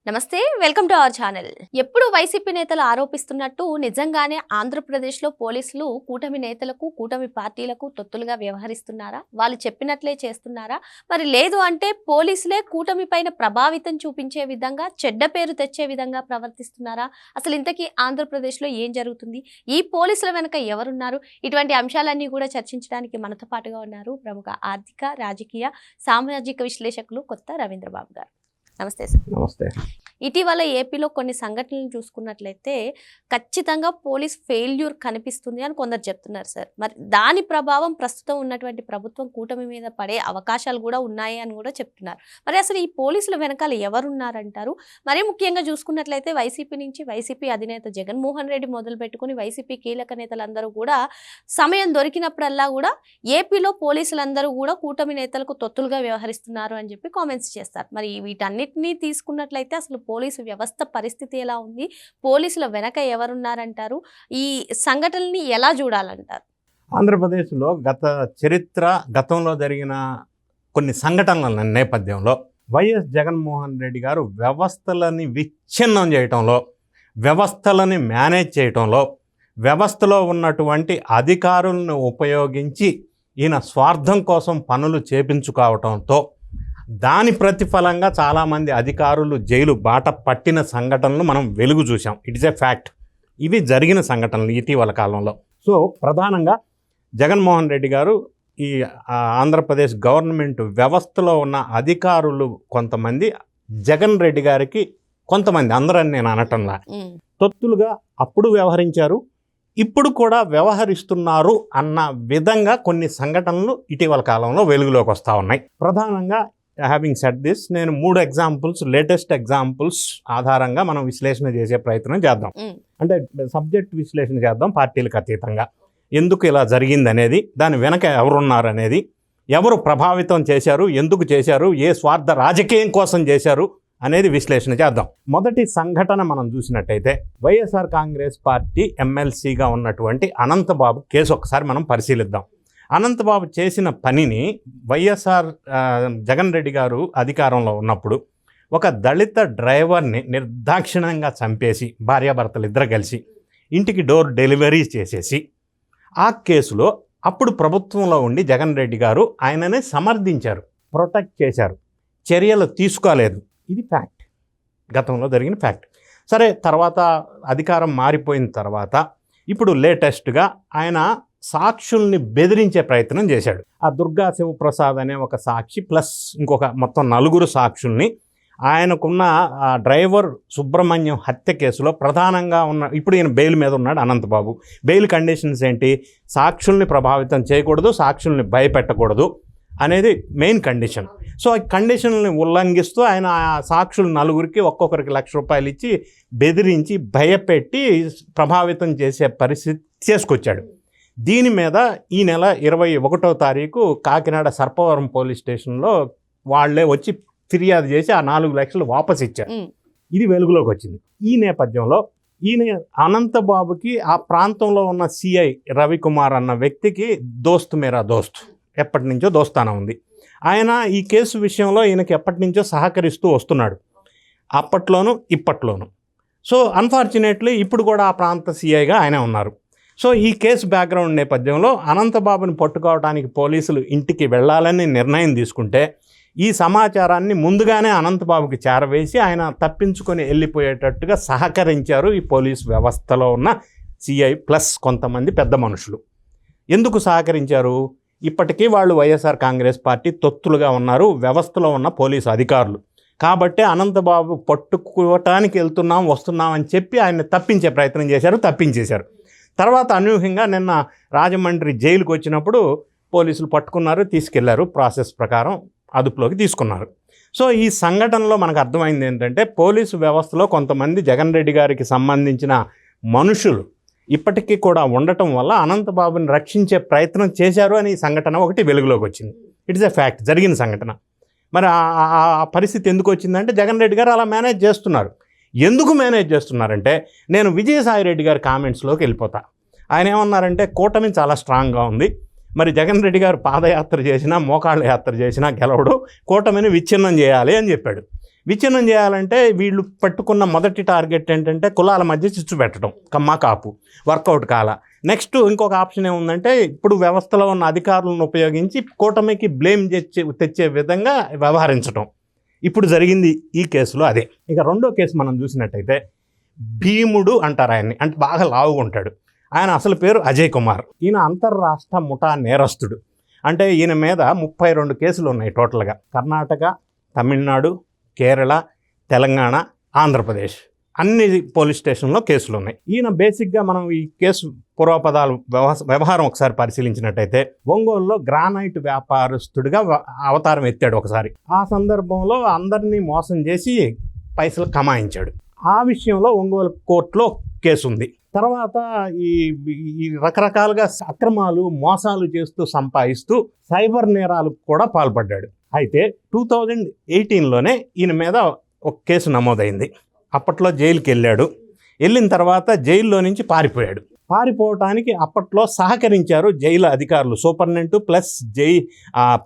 నమస్తే welcome to our channel. ఎప్పుడు YCP నేతలు ఆరోపిస్తున్నట్టు నిజంగానే ఆంధ్రప్రదేశ్లో పోలీసులు కూటమి నేతలకు కూటమి పార్టీలకు తొత్తులుగా వ్యవహరిస్తున్నారా? వాళ్ళు చెప్పినట్లే చేస్తున్నారా? మరి లేదు అంటే పోలీసులే కూటమి పైన ప్రభావితం చూపించే విధంగా చెడ్డ పేరు తెచ్చే విధంగా ప్రవర్తిస్తున్నారా? అసలు ఇంతకీ ఆంధ్రప్రదేశ్లో ఏం జరుగుతుంది? ఈ పోలీసుల వెనక ఎవరున్నారు? ఇటువంటి అంశాలన్నీ కూడా చర్చించడానికి మనతో పాటుగా ఉన్నారు ప్రముఖ ఆర్థిక రాజకీయ సామాజిక విశ్లేషకులు కొత్త రవీంద్రబాబు గారు. నమస్తే సార్. నమస్తే. ఇటీవల ఏపీలో కొన్ని సంఘటనలు చూసుకున్నట్లయితే ఖచ్చితంగా పోలీస్ ఫెయిల్యూర్ కనిపిస్తుంది అని కొందరు చెప్తున్నారు సార్. మరి దాని ప్రభావం ప్రస్తుతం ఉన్నటువంటి ప్రభుత్వం కూటమి మీద పడే అవకాశాలు కూడా ఉన్నాయి అని కూడా చెప్తున్నారు. మరి అసలు ఈ పోలీసుల వెనకాల ఎవరున్నారంటారు? మరీ ముఖ్యంగా చూసుకున్నట్లయితే వైసీపీ నుంచి వైసీపీ అధినేత జగన్మోహన్ రెడ్డి మొదలు పెట్టుకుని వైసీపీ కీలక నేతలందరూ కూడా సమయం దొరికినప్పుడల్లా కూడా ఏపీలో పోలీసులందరూ కూడా కూటమి నేతలకు తొత్తులుగా వ్యవహరిస్తున్నారు అని చెప్పి కామెంట్స్ చేస్తారు. మరి వీటన్నిటినీ తీసుకున్నట్లయితే అసలు పోలీసు వ్యవస్థ పరిస్థితి ఎలా ఉంది? పోలీసుల వెనక ఎవరున్నారంటారు? ఈ సంఘటనల్ని ఎలా చూడాలంటారు? ఆంధ్రప్రదేశ్లో గతంలో జరిగిన కొన్ని సంఘటనల నేపథ్యంలో వైఎస్ జగన్మోహన్ రెడ్డి గారు వ్యవస్థలని విచ్ఛిన్నం చేయటంలో, వ్యవస్థలని మేనేజ్ చేయటంలో, వ్యవస్థలో ఉన్నటువంటి అధికారులను ఉపయోగించి ఈయన స్వార్థం కోసం పనులు చేపించుకోవటంతో దాని ప్రతిఫలంగా చాలామంది అధికారులు జైలు బాట పట్టిన సంఘటనలు మనం వెలుగు చూసాం. It is a fact. ఇవి జరిగిన సంఘటనలు ఇటీవల కాలంలో. సో ప్రధానంగా జగన్మోహన్ రెడ్డి గారు ఈ ఆంధ్రప్రదేశ్ గవర్నమెంట్ వ్యవస్థలో ఉన్న అధికారులు కొంతమంది జగన్ రెడ్డి గారికి కొంతమంది, అందరని నేను అనటంలా, తొత్తులుగా అప్పుడు వ్యవహరించారు, ఇప్పుడు కూడా వ్యవహరిస్తున్నారు అన్న విధంగా కొన్ని సంఘటనలు ఇటీవల కాలంలో వెలుగులోకి వస్తూ ఉన్నాయి. ప్రధానంగా హ్యావింగ్ సెడ్ దిస్, నేను 3 లేటెస్ట్ ఎగ్జాంపుల్స్ ఆధారంగా మనం విశ్లేషణ చేసే ప్రయత్నం చేద్దాం. అంటే సబ్జెక్ట్ విశ్లేషణ చేద్దాం, పార్టీలకు అతీతంగా ఎందుకు ఇలా జరిగింది అనేది, దాని వెనక ఎవరున్నారు అనేది, ఎవరు ప్రభావితం చేశారు, ఎందుకు చేశారు, ఏ స్వార్థ రాజకీయం కోసం చేశారు అనేది విశ్లేషణ చేద్దాం. మొదటి సంఘటన మనం చూసినట్టయితే వైఎస్ఆర్ కాంగ్రెస్ పార్టీ ఎమ్మెల్సీగా ఉన్నటువంటి అనంతబాబు కేసు ఒకసారి మనం పరిశీలిద్దాం. అనంతబాబు చేసిన పనిని వైఎస్ఆర్ జగన్ రెడ్డి గారు అధికారంలో ఉన్నప్పుడు ఒక దళిత డ్రైవర్ని నిర్దాక్షిణ్యంగా చంపేసి భార్యాభర్తలు ఇద్దరు కలిసి ఇంటికి డోర్ డెలివరీ చేసేసి ఆ కేసులో అప్పుడు ప్రభుత్వంలో ఉండి జగన్ రెడ్డి గారు ఆయనని సమర్థించారు, ప్రొటెక్ట్ చేశారు, చర్యలు తీసుకోలేదు. ఇది ఫ్యాక్ట్, గతంలో జరిగిన ఫ్యాక్ట్. సరే, తర్వాత అధికారం మారిపోయిన తర్వాత ఇప్పుడు లేటెస్ట్గా ఆయన సాక్షుల్ని బెదిరించే ప్రయత్నం చేశాడు. ఆ దుర్గా శివప్రసాద్ అనే ఒక సాక్షి ప్లస్ ఇంకొక మొత్తం 4 సాక్షుల్ని ఆయనకున్న డ్రైవర్ సుబ్రహ్మణ్యం హత్య కేసులో ప్రధానంగా ఉన్న, ఇప్పుడు ఈయన బెయిల్ మీద ఉన్నాడు అనంతబాబు. బెయిల్ కండిషన్స్ ఏంటి? సాక్షుల్ని ప్రభావితం చేయకూడదు, సాక్షుల్ని భయపెట్టకూడదు అనేది మెయిన్ కండిషన్. సో ఆ కండిషన్ని ఉల్లంఘిస్తూ ఆయన ఆ సాక్షులు 4 ఒక్కొక్కరికి ₹1,00,000 ఇచ్చి బెదిరించి భయపెట్టి ప్రభావితం చేసే పరిస్థితి చేసుకొచ్చాడు. దీని మీద ఈ నెల 21వ తారీఖు కాకినాడ సర్పవరం పోలీస్ స్టేషన్లో వాళ్ళే వచ్చి ఫిర్యాదు చేసి ఆ 4 లక్షలు వాపస్ ఇచ్చారు. ఇది వెలుగులోకి వచ్చింది. ఈ నేపథ్యంలో ఈయన అనంతబాబుకి ఆ ప్రాంతంలో ఉన్న సిఐ రవికుమార్ అన్న వ్యక్తికి దోస్త్ మేరా దోస్త్, ఎప్పటి నుంచో దోస్తానా ఉంది. ఆయన ఈ కేసు విషయంలో ఈయనకి ఎప్పటి నుంచో సహకరిస్తూ వస్తున్నాడు, అప్పట్లోనూ ఇప్పట్లోనూ. సో అన్ఫార్చునేట్లీ ఇప్పుడు కూడా ఆ ప్రాంత సిఐగా ఆయనే ఉన్నారు. సో ఈ కేసు బ్యాక్గ్రౌండ్ నేపథ్యంలో అనంతబాబుని పట్టుకోవడానికి పోలీసులు ఇంటికి వెళ్ళాలని నిర్ణయం తీసుకుంటే ఈ సమాచారాన్ని ముందుగానే అనంతబాబుకి చేరవేసి ఆయన తప్పించుకొని వెళ్ళిపోయేటట్టుగా సహకరించారు ఈ పోలీసు వ్యవస్థలో ఉన్న సిఐ ప్లస్ కొంతమంది పెద్ద మనుషులు. ఎందుకు సహకరించారు? ఇప్పటికీ వాళ్ళు వైఎస్ఆర్ కాంగ్రెస్ పార్టీ తొత్తులుగా ఉన్నారు, వ్యవస్థలో ఉన్న పోలీసు అధికారులు. కాబట్టి అనంతబాబు పట్టుకోవటానికి వస్తున్నాం అని చెప్పి ఆయన తప్పించే ప్రయత్నం చేశారు, తప్పించేశారు. తర్వాత అనూహ్యంగా నిన్న రాజమండ్రి జైలుకు వచ్చినప్పుడు పోలీసులు పట్టుకున్నారు, తీసుకెళ్లారు, ప్రాసెస్ ప్రకారం అదుపులోకి తీసుకున్నారు. సో ఈ సంఘటనలో మనకు అర్థమైంది ఏంటంటే పోలీసు వ్యవస్థలో కొంతమంది జగన్ రెడ్డి గారికి సంబంధించిన మనుషులు ఇప్పటికీ కూడా ఉండటం వల్ల అనంతబాబుని రక్షించే ప్రయత్నం చేశారు అని ఈ సంఘటన ఒకటి వెలుగులోకి వచ్చింది. ఇట్స్ ఎ ఫ్యాక్ట్, జరిగిన సంఘటన. మరి ఆ పరిస్థితి ఎందుకు వచ్చిందంటే జగన్ రెడ్డి గారు అలా మేనేజ్ చేస్తున్నారు. ఎందుకు మేనేజ్ చేస్తున్నారంటే నేను విజయసాయి రెడ్డి గారి కామెంట్స్లోకి వెళ్ళిపోతా. ఆయన ఏమన్నారంటే కూటమి చాలా స్ట్రాంగ్గా ఉంది, మరి జగన్ రెడ్డి గారు పాదయాత్ర చేసినా మోకాళ్ళ యాత్ర చేసినా గెలవడు, కూటమిని విచ్ఛిన్నం చేయాలి అని చెప్పాడు. విచ్ఛిన్నం చేయాలంటే వీళ్ళు పట్టుకున్న మొదటి టార్గెట్ ఏంటంటే కులాల మధ్య చిచ్చు పెట్టడం, కమ్మ కాపు, వర్కౌట్ కాల. నెక్స్ట్ ఇంకొక ఆప్షన్ ఏముందంటే ఇప్పుడు వ్యవస్థలో ఉన్న అధికారులను ఉపయోగించి కూటమికి బ్లేమ్ తెచ్చే విధంగా వ్యవహరించడం. ఇప్పుడు జరిగింది ఈ కేసులో అదే. ఇక రెండో కేసు మనం చూసినట్టయితే భీముడు అంటారు ఆయన్ని, అంటే బాగా లావుగా ఉంటాడు. ఆయన అసలు పేరు అజయ్ కుమార్. ఈయన అంతర్రాష్ట్ర ముఠా నేరస్తుడు. అంటే ఈయన మీద 32 కేసులు ఉన్నాయి టోటల్గా. కర్ణాటక, తమిళనాడు, కేరళ, తెలంగాణ, ఆంధ్రప్రదేశ్ అన్ని పోలీస్ స్టేషన్లో కేసులు ఉన్నాయి. ఈయన బేసిక్గా మనం ఈ కేసు పూర్వపదాలు వ్యవహారం ఒకసారి పరిశీలించినట్టయితే ఒంగోలులో గ్రానైట్ వ్యాపారస్తుడిగా అవతారం ఎత్తాడు ఒకసారి. ఆ సందర్భంలో అందరినీ మోసం చేసి పైసలు కమాయించాడు. ఆ విషయంలో ఒంగోలు కోర్టులో కేసు ఉంది. తర్వాత ఈ రకరకాలుగా అక్రమాలు, మోసాలు చేస్తూ సంపాదిస్తూ సైబర్ నేరాలకు కూడా పాల్పడ్డాడు. అయితే 2018లోనే ఈయన మీద ఒక కేసు నమోదైంది. అప్పట్లో జైలుకి వెళ్ళిన తర్వాత జైల్లో నుంచి పారిపోయాడు. పారిపోవటానికి అప్పట్లో సహకరించారు జైలు అధికారులు, సూపరింటెండెంట్ ప్లస్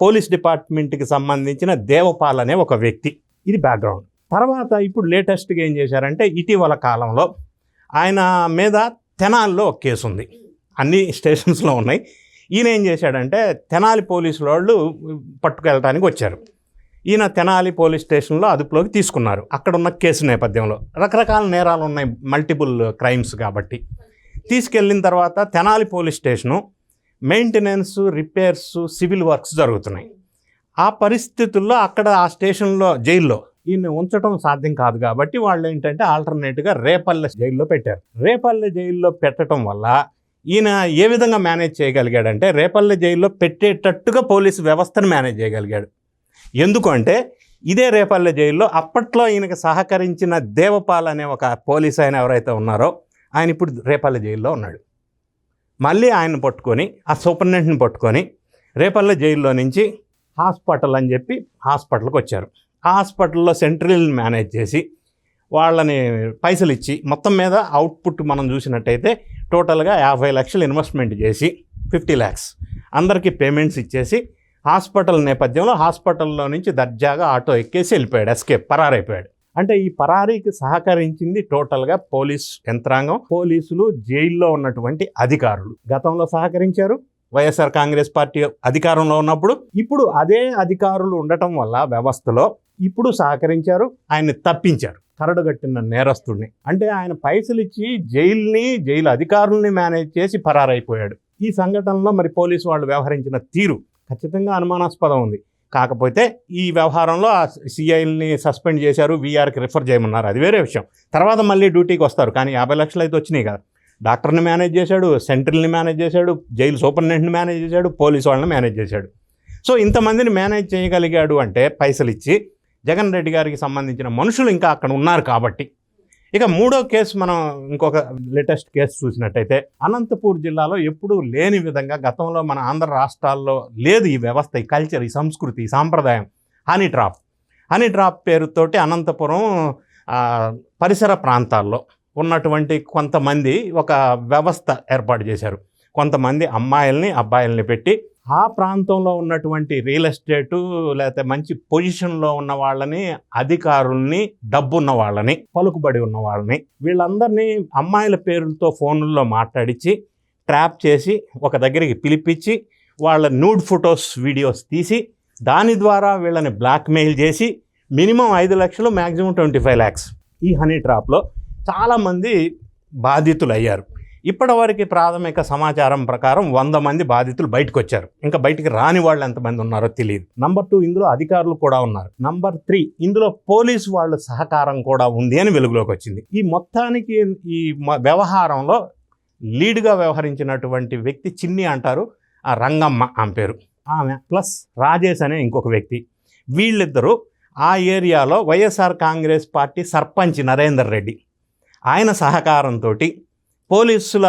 పోలీస్ డిపార్ట్మెంట్కి సంబంధించిన దేవపాల్ అనే ఒక వ్యక్తి. ఇది బ్యాక్గ్రౌండ్. తర్వాత ఇప్పుడు లేటెస్ట్గా ఏం చేశారంటే ఇటీవల కాలంలో ఆయన మీద తెనాలిలో ఒక కేసు ఉంది. అన్ని స్టేషన్స్లో ఉన్నాయి. ఈయన ఏం చేశాడంటే తెనాలి పోలీసుల వాళ్ళు పట్టుకెళ్ళడానికి వచ్చారు. ఈయన తెనాలి పోలీస్ స్టేషన్లో అదుపులోకి తీసుకున్నారు. అక్కడ ఉన్న కేసు నేపథ్యంలో రకరకాల నేరాలు ఉన్నాయి, మల్టిపుల్ క్రైమ్స్ కాబట్టి. తీసుకెళ్ళిన తర్వాత Tenali police station maintenance, repairs, civil works జరుగుతున్నాయి. ఆ పరిస్థితుల్లో అక్కడ ఆ స్టేషన్లో జైల్లో ఈయన్ని ఉంచడం సాధ్యం కాదు కాబట్టి వాళ్ళు ఏంటంటే ఆల్టర్నేట్గా రేపల్లె జైల్లో పెట్టారు. రేపల్లె జైల్లో పెట్టడం వల్ల ఈయన ఏ విధంగా మేనేజ్ చేయగలిగాడంటే రేపల్లె జైల్లో పెట్టేటట్టుగా పోలీసు వ్యవస్థను మేనేజ్ చేయగలిగాడు. ఎందుకంటే ఇదే రేపల్లె జైల్లో అప్పట్లో ఈయనకి సహకరించిన దేవపాల్ అనే ఒక పోలీస్ ఆయన ఎవరైతే ఉన్నారో ఆయన ఇప్పుడు రేపల్లె జైల్లో ఉన్నాడు. మళ్ళీ ఆయన పట్టుకొని ఆ సూపరింటెండెంట్ని పట్టుకొని రేపల్లె జైల్లో నుంచి హాస్పిటల్ అని చెప్పి హాస్పిటల్కి వచ్చారు. హాస్పిటల్లో సెంట్రల్ మేనేజ్ చేసి వాళ్ళని పైసలు ఇచ్చి మొత్తం మీద అవుట్పుట్ మనం చూసినట్టయితే టోటల్గా 50 లక్షలు ఇన్వెస్ట్మెంట్ చేసి 50 lakhs అందరికీ పేమెంట్స్ ఇచ్చేసి హాస్పిటల్ నేపథ్యంలో హాస్పిటల్లో నుంచి దర్జాగా ఆటో ఎక్కేసి వెళ్ళిపోయాడు, ఎస్కేప్, పరారైపోయాడు. అంటే ఈ పరారీకి సహకరించింది టోటల్గా పోలీస్ యంత్రాంగం, పోలీసులు, జైల్లో ఉన్నటువంటి అధికారులు గతంలో సహకరించారు. వైఎస్ఆర్ కాంగ్రెస్ పార్టీ అధికారంలో ఉన్నప్పుడు ఇప్పుడు అదే అధికారులు ఉండటం వల్ల వ్యవస్థలో ఇప్పుడు సహకరించారు, ఆయన్ని తప్పించారు, కరడుగట్టిన నేరస్తుడిని. అంటే ఆయన పైసలు ఇచ్చి జైలు అధికారుల్ని మేనేజ్ చేసి పరారైపోయాడు. ఈ సంఘటనలో మరి పోలీసు వాళ్ళు వ్యవహరించిన తీరు ఖచ్చితంగా అనుమానాస్పదం ఉంది. కాకపోతే ఈ వ్యవహారంలో ఆ సిఐల్ని సస్పెండ్ చేశారు, వీఆర్కి రిఫర్ చేయమన్నారు, అది వేరే విషయం. తర్వాత మళ్ళీ డ్యూటీకి వస్తారు. కానీ 50 లక్షలు అయితే వచ్చినాయి కదా. డాక్టర్ని మేనేజ్ చేశాడు, సెంట్రల్ని మేనేజ్ చేశాడు, జైలు సూపరింటెండెంట్ని మేనేజ్ చేశాడు, పోలీసు వాళ్ళని మేనేజ్ చేశాడు. సో ఇంతమందిని మేనేజ్ చేయగలిగాడు అంటే పైసలు ఇచ్చి. జగన్ రెడ్డి గారికి సంబంధించిన మనుషులు ఇంకా అక్కడ ఉన్నారు కాబట్టి. ఇక మూడో కేసు మనం ఇంకొక లేటెస్ట్ కేసు చూసినట్టయితే అనంతపూర్ జిల్లాలో ఎప్పుడూ లేని విధంగా గతంలో మన ఆంధ్ర రాష్ట్రాల్లో లేదు ఈ వ్యవస్థ, ఈ కల్చర్, ఈ సంస్కృతి, ఈ సాంప్రదాయం. హనీ ట్రాప్ పేరుతోటి అనంతపురం పరిసర ప్రాంతాల్లో ఉన్నటువంటి కొంతమంది ఒక వ్యవస్థ ఏర్పాటు చేశారు. కొంతమంది అమ్మాయిల్ని, అబ్బాయిల్ని పెట్టి ఆ ప్రాంతంలో ఉన్నటువంటి రియల్ ఎస్టేటు లేకపోతే మంచి పొజిషన్లో ఉన్న వాళ్ళని, అధికారుల్ని, డబ్బున్న వాళ్ళని, పలుకుబడి ఉన్న వాళ్ళని, వీళ్ళందరినీ అమ్మాయిల పేర్లతో ఫోన్లలో మాట్లాడించి ట్రాప్ చేసి ఒక దగ్గరికి పిలిపించి వాళ్ళ న్యూడ్ ఫొటోస్, వీడియోస్ తీసి దాని ద్వారా వీళ్ళని బ్లాక్మెయిల్ చేసి మినిమం 5 లక్షలు, మ్యాక్సిమం 25 lakhs ఈ హనీ ట్రాప్లో చాలామంది బాధితులు అయ్యారు. ఇప్పటివరకు ప్రాథమిక సమాచారం ప్రకారం 100 మంది బాధితులు బయటకు వచ్చారు. ఇంకా బయటికి రాని వాళ్ళు ఎంతమంది ఉన్నారో తెలియదు. నంబర్ 2, ఇందులో అధికారులు కూడా ఉన్నారు. నంబర్ 3, ఇందులో పోలీసు వాళ్ళ సహకారం కూడా ఉంది అని వెలుగులోకి వచ్చింది. ఈ మొత్తానికి ఈ వ్యవహారంలో లీడ్గా వ్యవహరించినటువంటి వ్యక్తి చిన్ని అంటారు, ఆ రంగమ్మ ఆమె పేరు, ఆమె ప్లస్ రాజేష్ అనే ఇంకొక వ్యక్తి. వీళ్ళిద్దరూ ఆ ఏరియాలో వైఎస్ఆర్ కాంగ్రెస్ పార్టీ సర్పంచ్ నరేందర్ రెడ్డి ఆయన సహకారంతో, పోలీసుల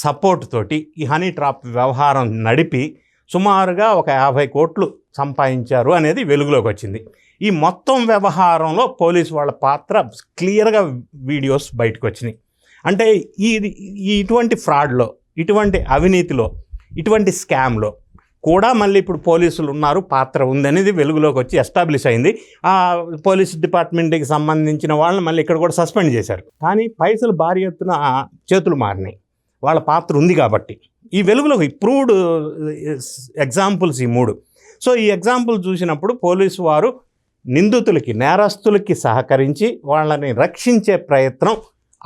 సపోర్ట్ తోటి ఈ హనీ ట్రాప్ వ్యవహారం నడిపి సుమారుగా ఒక 50 కోట్లు సంపాదించారు అనేది వెలుగులోకి వచ్చింది. ఈ మొత్తం వ్యవహారంలో పోలీసు వాళ్ళ పాత్ర క్లియర్గా వీడియోస్ బయటకు వచ్చినాయి. అంటే ఇటువంటి ఫ్రాడ్లో, ఇటువంటి అవినీతిలో, ఇటువంటి స్కామ్లో కూడా మళ్ళీ ఇప్పుడు పోలీసులు ఉన్నారు, పాత్ర ఉందనేది వెలుగులోకి వచ్చి ఎస్టాబ్లిష్ అయింది. ఆ పోలీస్ డిపార్ట్మెంట్కి సంబంధించిన వాళ్ళని మళ్ళీ ఇక్కడ కూడా సస్పెండ్ చేశారు. కానీ పైసలు భారీ ఎత్తున చేతులు మారినాయి, వాళ్ళ పాత్ర ఉంది కాబట్టి. ఈ వెలుగులోకి ప్రూవ్డ్ ఎగ్జాంపుల్స్ ఈ 3. సో ఈ ఎగ్జాంపుల్ చూసినప్పుడు పోలీసు వారు నిందితులకి, నేరస్తులకి సహకరించి వాళ్ళని రక్షించే ప్రయత్నం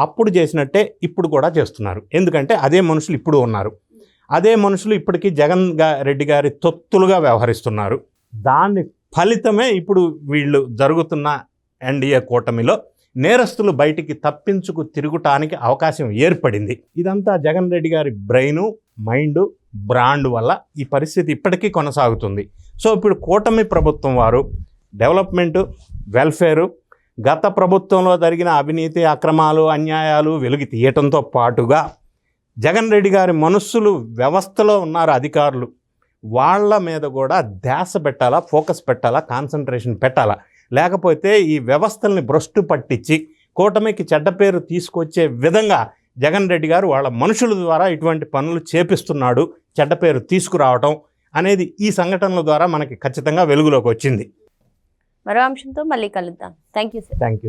అప్పుడు చేసినట్టే ఇప్పుడు కూడా చేస్తున్నారు. ఎందుకంటే అదే మనుషులు ఇప్పుడు ఉన్నారు, అదే మనుషులు ఇప్పటికీ జగన్ రెడ్డి గారి తొత్తులుగా వ్యవహరిస్తున్నారు. దాని ఫలితమే ఇప్పుడు వీళ్ళు జరుగుతున్న ఎన్డీఏ కూటమిలో నేరస్తులు బయటికి తప్పించుకు తిరుగుటానికి అవకాశం ఏర్పడింది. ఇదంతా జగన్ రెడ్డి గారి బ్రెయిను, మైండ్, బ్రాండ్ వల్ల ఈ పరిస్థితి ఇప్పటికీ కొనసాగుతుంది. సో ఇప్పుడు కూటమి ప్రభుత్వం వారు డెవలప్మెంటు, వెల్ఫేరు, గత ప్రభుత్వంలో జరిగిన అవినీతి, అక్రమాలు, అన్యాయాలు వెలుగు తీయటంతో పాటుగా జగన్ రెడ్డి గారి మనుషులు వ్యవస్థలో ఉన్నారు అధికారులు, వాళ్ళ మీద కూడా ధ్యాస పెట్టాలా, ఫోకస్ పెట్టాలా, కాన్సన్ట్రేషన్ పెట్టాలా. లేకపోతే ఈ వ్యవస్థల్ని భ్రష్టు పట్టించి కూటమికి చెడ్డ పేరు తీసుకొచ్చే విధంగా జగన్ రెడ్డి గారు వాళ్ళ మనుషుల ద్వారా ఇటువంటి పనులు చేపిస్తున్నాడు, చెడ్డ పేరు తీసుకురావటం అనేది ఈ సంఘటనల ద్వారా మనకి ఖచ్చితంగా వెలుగులోకి వచ్చింది. మరో అంశంతో మళ్ళీ కలుద్దాం. Thank you sir. Thank you.